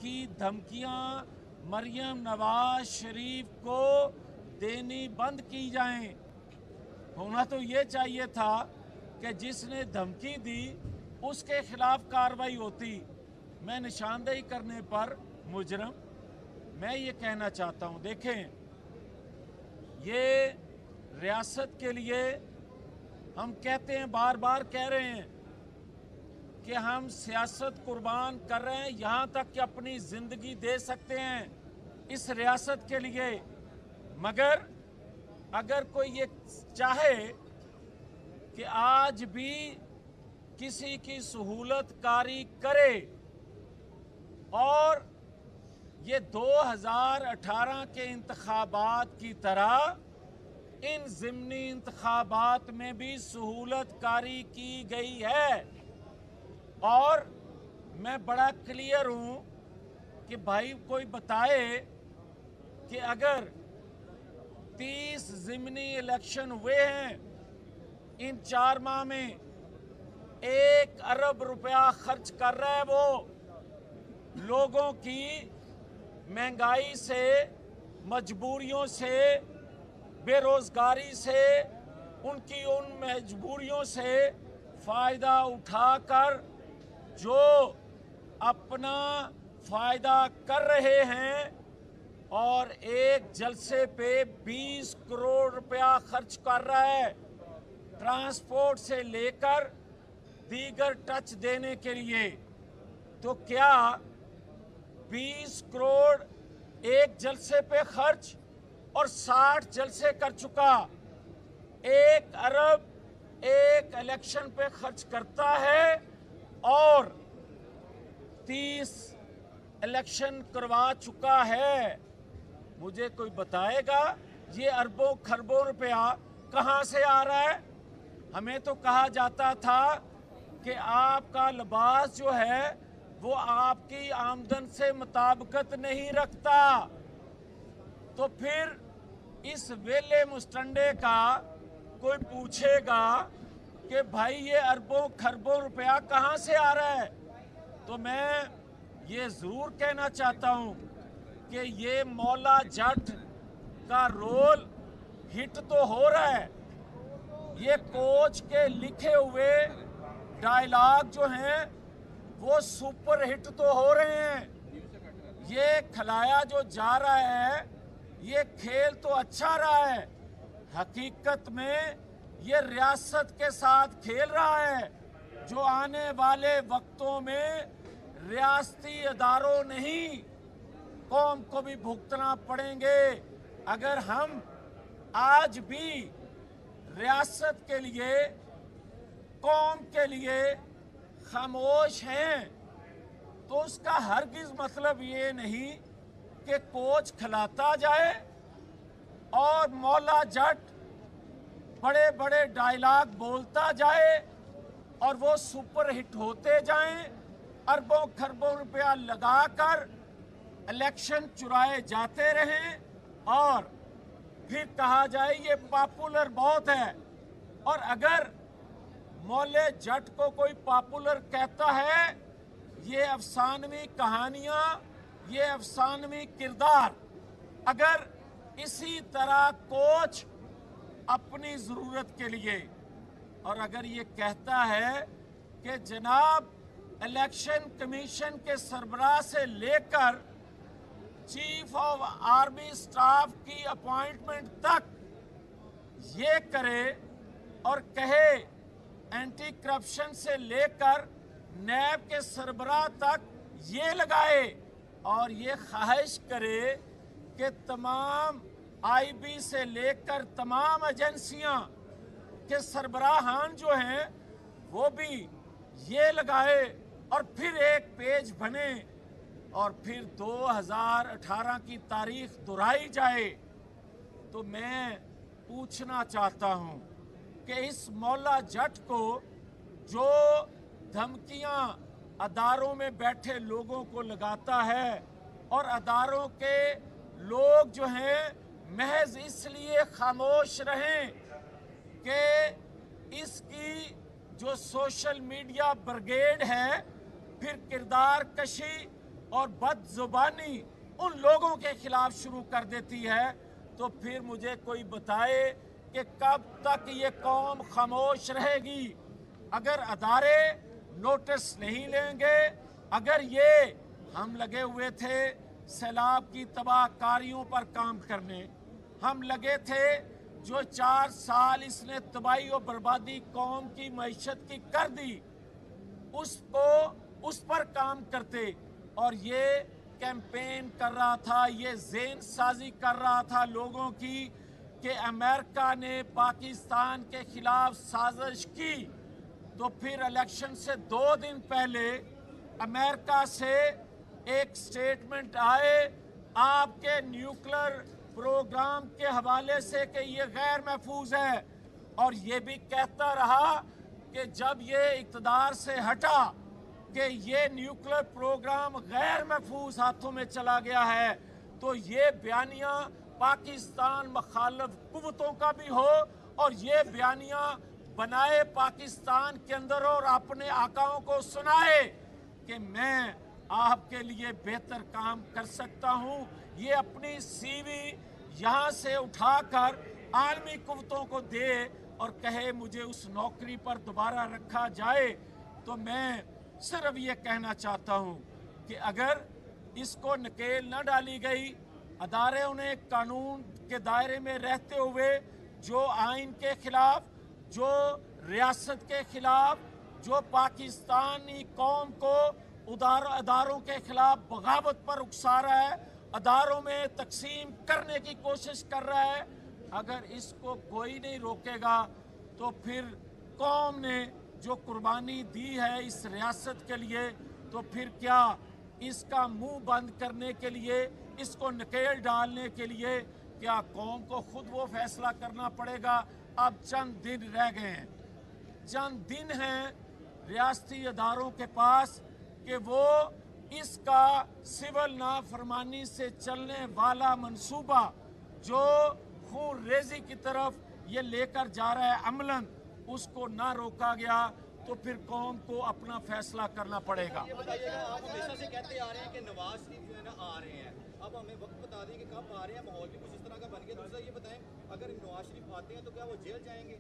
की धमकियां मरियम नवाज शरीफ को देनी बंद की जाएं। होना तो ये चाहिए था कि जिसने धमकी दी उसके खिलाफ कार्रवाई होती। मैं निशानदेही करने पर मुजरम। मैं ये कहना चाहता हूँ, देखें, ये रियासत के लिए हम कहते हैं, बार बार कह रहे हैं कि हम सियासत कुर्बान कर रहे हैं, यहाँ तक कि अपनी ज़िंदगी दे सकते हैं इस रियासत के लिए। मगर अगर कोई ये चाहे कि आज भी किसी की सहूलत कारी करे और ये 2018 के इंतखाबात की तरह इन ज़िमनी इंतखाबात में भी सहूलत कारी की गई है, और मैं बड़ा क्लियर हूँ कि भाई कोई बताए कि अगर 30 ज़िमनी इलेक्शन हुए हैं इन 4 माह में, 1 अरब रुपया खर्च कर रहा है वो लोगों की महंगाई से, मजबूरियों से, बेरोज़गारी से, उनकी उन मजबूरियों से फ़ायदा उठाकर जो अपना फ़ायदा कर रहे हैं और एक जलसे पे 20 करोड़ रुपया खर्च कर रहा है ट्रांसपोर्ट से लेकर दीगर टच देने के लिए। तो क्या 20 करोड़ एक जलसे पे खर्च और 60 जलसे कर चुका, 1 अरब एक इलेक्शन पे खर्च करता है और 30 इलेक्शन करवा चुका है। मुझे कोई बताएगा ये अरबों खरबों रुपया कहाँ से आ रहा है? हमें तो कहा जाता था कि आपका लिबास जो है वो आपकी आमदन से मुताबिकत नहीं रखता। तो फिर इस वेले मुस्टंडे का कोई पूछेगा कि भाई ये अरबों खरबों रुपया कहाँ से आ रहा है, तो मैं ये ज़रूर कहना चाहता हूँ कि ये मौला जट का रोल हिट तो हो रहा है। ये कोच के लिखे हुए डायलॉग जो हैं वो सुपर हिट तो हो रहे हैं। ये खिलाया जो जा रहा है, ये खेल तो अच्छा रहा है, हकीकत में ये रियासत के साथ खेल रहा है जो आने वाले वक्तों में रियासती अदारों नहीं कौम को भी भुगतना पड़ेंगे अगर हम आज भी रियासत के लिए, कौम के लिए खामोश हैं। तो उसका हरगिज़ मतलब ये नहीं कि कोच खिलाता जाए और मौला जट बड़े बड़े डायलॉग बोलता जाए और वो सुपर हिट होते जाएं, अरबों खरबों रुपया लगाकर इलेक्शन चुराए जाते रहें और फिर कहा जाए ये पॉपुलर बहुत है। और अगर मौले जट को कोई पॉपुलर कहता है, ये अफसानवी कहानियाँ, ये अफसानवी किरदार अगर इसी तरह कोच अपनी ज़रूरत के लिए, और अगर ये कहता है कि जनाब इलेक्शन कमीशन के सरबराह से लेकर चीफ ऑफ आर्मी स्टाफ की अपॉइंटमेंट तक ये करे और कहे एंटी करप्शन से लेकर नैब के सरबराह तक ये लगाए और ये ख्वाहिश करे कि तमाम आईबी से लेकर तमाम एजेंसियां के सरबराहान जो हैं वो भी ये लगाए और फिर एक पेज बने और फिर 2018 की तारीख दोहराई जाए। तो मैं पूछना चाहता हूँ कि इस मौला जट को जो धमकियाँ अदारों में बैठे लोगों को लगाता है और अदारों के लोग जो हैं महज इसलिए खामोश रहें कि इसकी जो सोशल मीडिया ब्रिगेड है फिर किरदार कशी اور بد زبانی ان لوگوں کے خلاف شروع کر دیتی ہے تو پھر مجھے کوئی بتائے کہ کب تک یہ قوم خاموش رہے گی۔ اگر ادارے نوٹس نہیں لیں گے، اگر ہم لگے ہوئے تھے سیلاب کی تباہ کاریوں پر کام کرنے، ہم لگے تھے جو 4 سال اس نے تباہی و بربادی قوم کی معیشت کی کر دی، اس پر کام کرتے، اور یہ کیمپین کر رہا تھا، یہ ذہن سازی کر رہا تھا لوگوں کی کہ امریکہ نے پاکستان کے خلاف سازش کی، تو پھر الیکشن سے 2 دن پہلے امریکہ سے ایک سٹیٹمنٹ آئے آپ کے نیوکلر پروگرام کے حوالے سے کہ یہ غیر محفوظ ہے، اور یہ بھی کہتا رہا کہ جب یہ اقتدار سے ہٹا کہ یہ نیوکلر پروگرام غیر محفوظ ہاتھوں میں چلا گیا ہے، تو یہ بیانیہ پاکستان مخالف قوتوں کا بھی ہو اور یہ بیانیہ بنائے پاکستان کے اندر اور اپنے آقاؤں کو سنائے کہ میں آپ کے لیے بہتر کام کر سکتا ہوں۔ یہ اپنی سی وی یہاں سے اٹھا کر عالمی قوتوں کو دے اور کہے مجھے اس نوکری پر دوبارہ رکھا جائے، تو میں صرف یہ کہنا چاہتا ہوں کہ اگر اس کو نکیل نہ ڈالی گئی، ادارے انہیں قانون کے دائرے میں رہتے ہوئے جو آئین کے خلاف، جو ریاست کے خلاف، جو پاکستانی قوم کو اداروں کے خلاف بغاوت پر اکسا رہا ہے، اداروں میں تقسیم کرنے کی کوشش کر رہا ہے، اگر اس کو کوئی نہیں روکے گا تو پھر قوم نے جو قربانی دی ہے اس ریاست کے لیے، تو پھر کیا اس کا منہ بند کرنے کے لیے، اس کو نکیل ڈالنے کے لیے کیا قوم کو خود وہ فیصلہ کرنا پڑے گا؟ اب چند دن رہ گئے ہیں، چند دن ہیں ریاستی اداروں کے پاس کہ وہ اس کا سول نافرمانی سے چلنے والا منصوبہ جو خون ریزی کی طرف یہ لے کر جا رہا ہے عملاً، اس کو نہ روکا گیا تو پھر قوم کو اپنا فیصلہ کرنا پڑے گا۔ یہ بتائیے گا، آپ ہمیشہ سے کہتے آ رہے ہیں کہ نواز شریف جو ہے نا آ رہے ہیں، اب ہمیں وقت بتا دیں کہ کب آ رہے ہیں، ماحول بھی کچھ اس طرح کا بن گیا۔ دوسرا یہ بتائیں اگر نواز شریف آتے ہیں تو کیا وہ جیل جائیں گے؟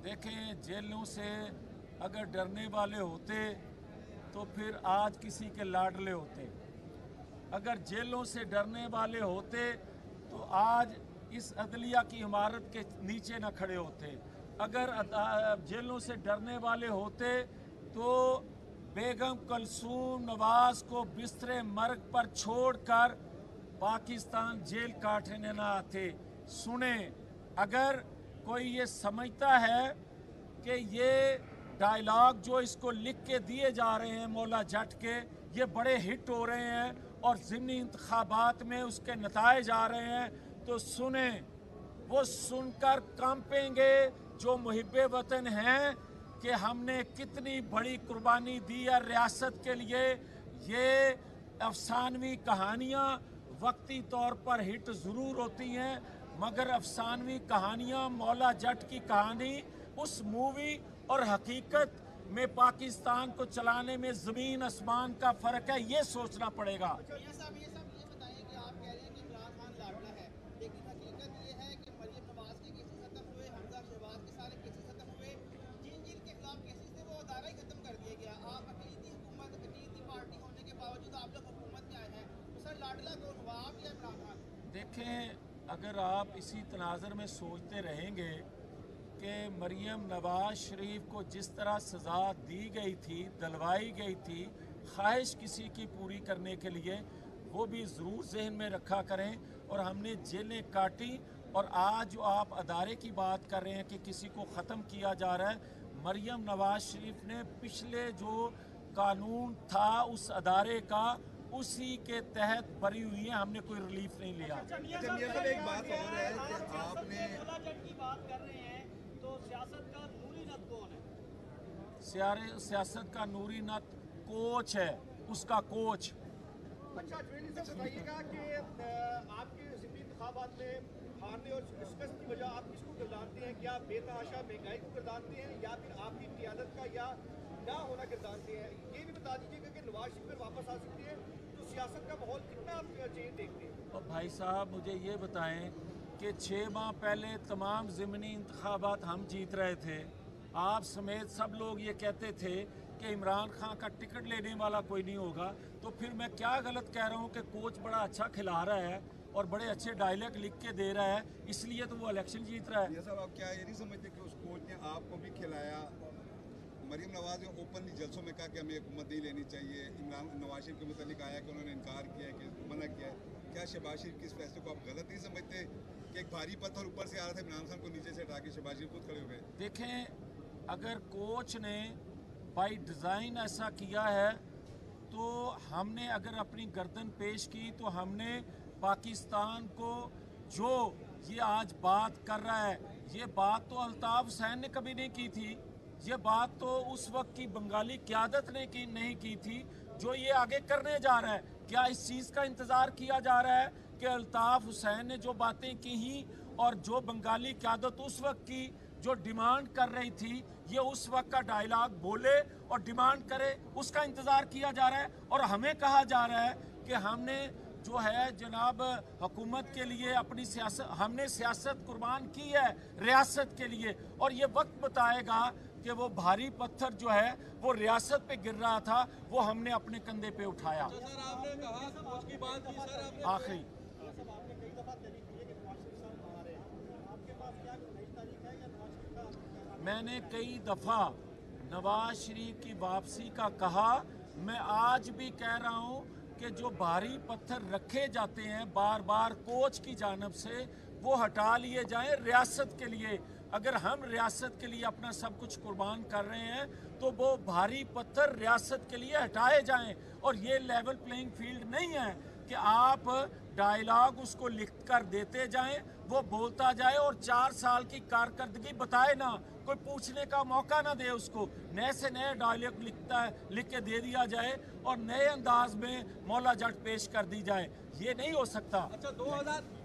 دیکھیں، جیلوں سے اگر ڈرنے والے ہوتے تو پھر آج کسی کے لاڈلے ہوتے، اگر جیلوں سے ڈرنے والے ہوتے تو آج اس عدلیہ کی عمارت کے نیچے نہ کھڑے ہوتے، اگر جیلوں سے ڈرنے والے ہوتے تو بیگم کلثوم نواز کو بستر مرگ پر چھوڑ کر پاکستان جیل کاٹنے نہ آتے۔ سنیں، اگر کوئی یہ سمجھتا ہے کہ یہ ڈائیلاگ جو اس کو لکھ کے دیے جا رہے ہیں مولا جٹ کے، یہ بڑے ہٹ ہو رہے ہیں اور ضمنی انتخابات میں اس کے نتائج آ رہے ہیں، تو سنیں، وہ سن کر کانپیں گے جو محب وطن ہیں کہ ہم نے کتنی بڑی قربانی دی ہے ریاست کے لیے۔ یہ افسانوی کہانیاں وقتی طور پر ہٹ ضرور ہوتی ہیں، مگر افسانوی کہانیاں، مولا جٹ کی کہانی، اس مووی اور حقیقت میں پاکستان کو چلانے میں زمین آسمان کا فرق ہے، یہ سوچنا پڑے گا۔ یہ بتائیں کہ آپ کہہ رہے ہیں کہ عمران خان لاڈلا ہے، لیکن حقیقت یہ ہے کہ مریم نواز کے کیسز ختم ہوئے، حمزہ شہباز کے سارے کیسز ختم ہوئے، جن کے خلاف کیسز تھے وہ ادارہ ہی ختم کر دیا گیا۔ آپ اقلیتی حکومت، اقلیتی پارٹی ہونے کے باوجود آپ لوگ حکومت میں آئے ہیں، تو سر لاڈلا کون ہوا، آپ یا عمران خان؟ دیکھیں، اگر آپ اسی تناظر میں سوچتے رہیں گے کہ مریم نواز شریف کو جس طرح سزا دی گئی تھی، دلوائی گئی تھی، خواہش کسی کی پوری کرنے کے لیے، وہ بھی ضرور ذہن میں رکھا کریں، اور ہم نے جیلیں کاٹی، اور آج جو آپ ادارے کی بات کر رہے ہیں کہ کسی کو ختم کیا جا رہا ہے، مریم نواز شریف نے پچھلے جو قانون تھا اس ادارے کا، اسی کے تحت بری ہوئی ہیں، ہم نے کوئی ریلیف نہیں لیا۔ میاں صاحب ایک بات اور ہے کہ آپ نے مولا جٹ کی بات کر رہے ہیں تو سیاست کا نوری نت کون ہے؟ سیاست کا نوری نت کوچ ہے، اس کا کوچ۔ اچھا جویلی صاحب بتائیے گا کہ آپ کے ضمنی انتخابات میں ہارنے اور شکست کی وجہ آپ کس کو گردانتے ہیں؟ کیا بے تحاشا مہنگائی کو گردانتے ہیں، یا پھر آپ کی قیادت کا، یا ना होना गर्दानते हैं, ये भी बता दीजिएगा कि नवाज शरीफ अगर वापस आ सकते हैं तो सियासत का माहौल कितना आप चेंज देखते हैं? और भाई साहब मुझे ये बताएं कि 6 माह पहले तमाम ज़िमनी इंतखाबात हम जीत रहे थे, आप समेत सब लोग ये कहते थे कि इमरान खान का टिकट लेने वाला कोई नहीं होगा, तो फिर मैं क्या गलत कह रहा हूँ कि कोच बड़ा अच्छा खिला रहा है और बड़े अच्छे डायलॉग लिख के दे रहा है, इसलिए तो वो इलेक्शन जीत रहा है। ये साहब आप क्या ये नहीं समझते कि उस कोच ने आपको भी खिलाया? मरीम नवाज ने ओपनली जलसों में कहा कि हमें हुकूमत नहीं लेनी चाहिए, इमरान नवाज शरीफ के मुतालिक आया कि उन्होंने इनकार किया कि मना किया है। क्या शहबाज शरीफ के इस फैसले को आप गलत नहीं समझते कि एक भारी पत्थर ऊपर से आ रहा था, इमरान खान को नीचे से हटा के शहबाज शरीफ खुद खड़े हो गए? देखें, अगर कोच ने बाई डिज़ाइन ऐसा किया है तो हमने अगर अपनी गर्दन पेश की तो हमने पाकिस्तान को जो ये आज बात कर रहा है, ये बात तो अल्ताफ़ हुसैन ने कभी नहीं की थी, ये बात तो उस वक्त की बंगाली क़यादत ने नहीं की थी जो ये आगे करने जा रहा है। क्या इस चीज़ का इंतज़ार किया जा रहा है कि अल्ताफ़ हुसैन ने जो बातें की ही और जो बंगाली क़यादत उस वक्त की जो डिमांड कर रही थी, ये उस वक्त का डायलॉग बोले और डिमांड करे, उसका इंतज़ार किया जा रहा है? और हमें कहा जा रहा है कि हमने जो है जनाब हुकूमत के लिए अपनी सियासत, हमने सियासत कुर्बान की है रियासत के लिए, और ये वक्त बताएगा कि वो भारी पत्थर जो है वो रियासत पे गिर रहा था, वो हमने अपने कंधे पे उठाया। सर आपने कहा कोच की बात की, सर आपने आखिरी आपने कई दफ़ा तारीफ की है कि नवाज शरीफ साहब आ रहे हैं, आपके पास क्या नई तारीख है या नवाज शरीफ का? मैंने कई दफ़ा नवाज शरीफ की वापसी का कहा, मैं आज भी कह रहा हूँ कि जो भारी पत्थर रखे जाते हैं बार बार कोच की जानिब से, वो हटा लिए जाएं रियासत के लिए। अगर हम रियासत के लिए अपना सब कुछ कुर्बान कर रहे हैं तो वो भारी पत्थर रियासत के लिए हटाए जाएं, और ये लेवल प्लेइंग फील्ड नहीं है कि आप डायलॉग उसको लिख कर देते जाएं, वो बोलता जाए और 4 साल की कारकर्दगी बताए ना, कोई पूछने का मौका ना दे उसको, नए से नए डायलॉग लिख के दे दिया जाए और नए अंदाज में मौला जट पेश कर दी जाए, ये नहीं हो सकता। अच्छा 2000